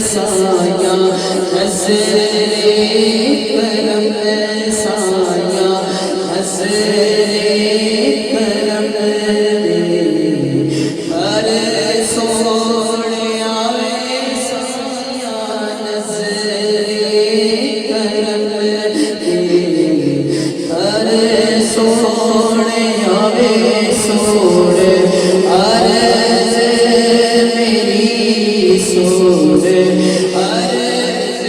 سایہ نظر کرم سایہ نظر کرم ہر سونے آوے سایہ نظر کرم ہر سونے آوے سونے عرض میری سونے عرض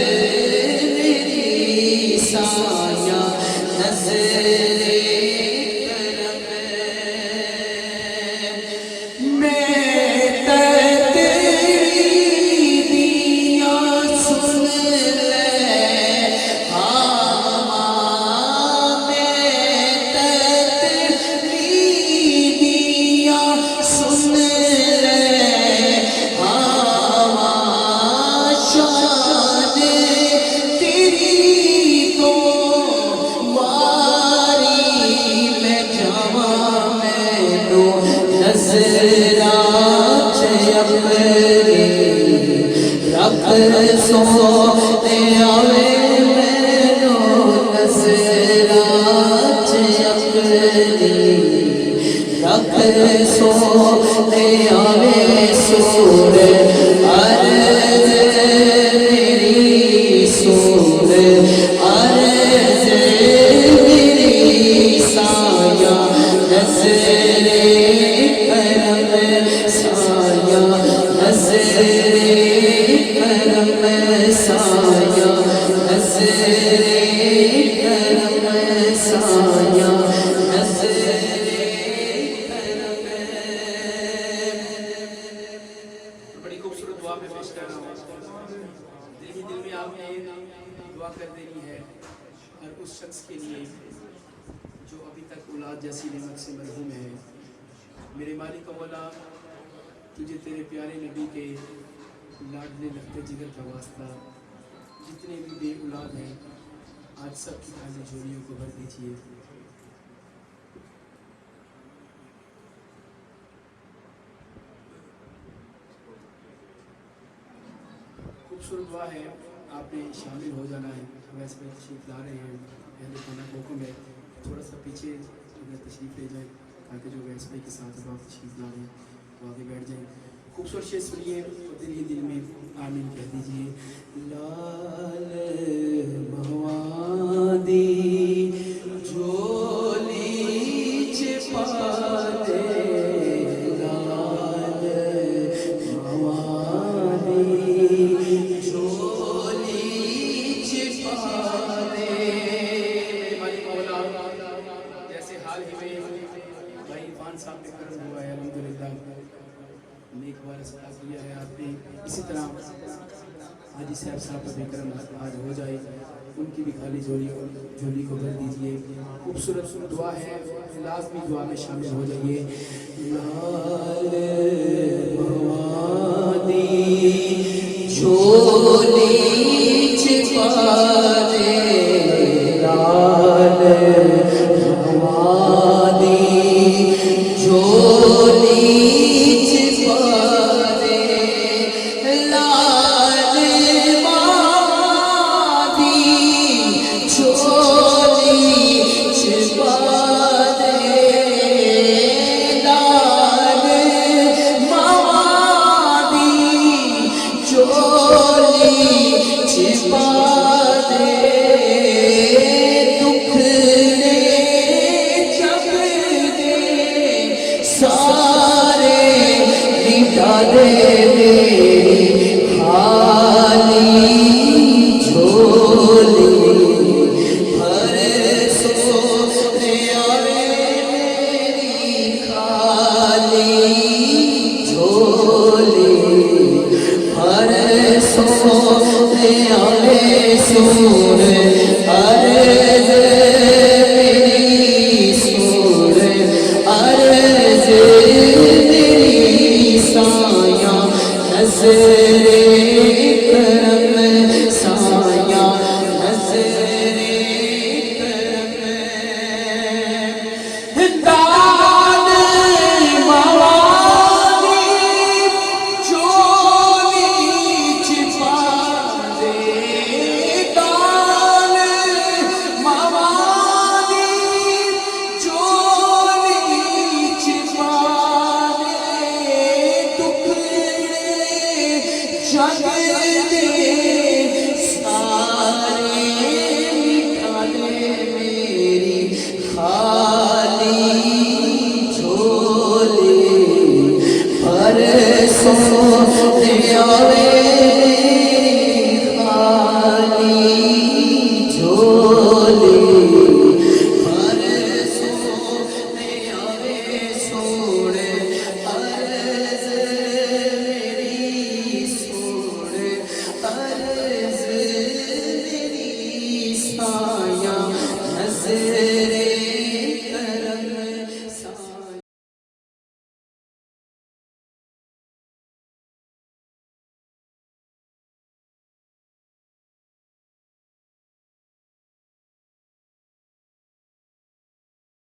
میری سایہ نظر کرم میں تیری دیا سن لے رب سونے آوے مینو نظرات اپنی رب سونے آوے سور عرض میری سور عرض میری سایہ نظر کرم سایہ نظر کرم سایہ نظر کرم سایہ نظر کرم بڑی خوبصورت دعا میں پیش کر رہا ہوں دل میں آپ نے دعا کر دینی ہے ہر اس شخص کے لیے جو ابھی تک اولاد جیسی نعمت سے محروم ہے میرے مالک و مولا تجھے تیرے پیارے نبی کے لاڈلے لگتے جگر کا واسطہ جتنے بھی بے اولاد ہیں آج سب کی خالی جھولیوں کو بھر دیجیے خوبصورت دعا ہے آپ نے شامل ہو جانا ہے ویسے میں تشریف لا رہے ہیں اہل خانہ کو حکم ہے تھوڑا سا پیچھے اگر تشریف لے جائیں تاکہ جو ویس بھائی کے ساتھ اب آپ تشریف لا رہے ہیں وہ آگے بیٹھ جائیں خوبصورت شعر سنیے اور دل ہی دل میں آمین کہہ دیجیے لال موادی جھولی چھپا دے لال موادی جھولی چھپا دے مالک مولا جیسے حال ہی میں بھائی عرفان صاحب پہ کرم ہوا ہے الحمدللہ نیک وارث عطا کیا ہے آپ نے اسی طرح حاجی صاحب پر بھی کرم آج ہو جائے ان کی بھی خالی جھولی کو بھر دیجیے خوبصورت دعا ہے لازمی دعا میں شامل ہو جائیے لال موادی جھولی چھپا دے لال موادی جھولی سارے مٹا دے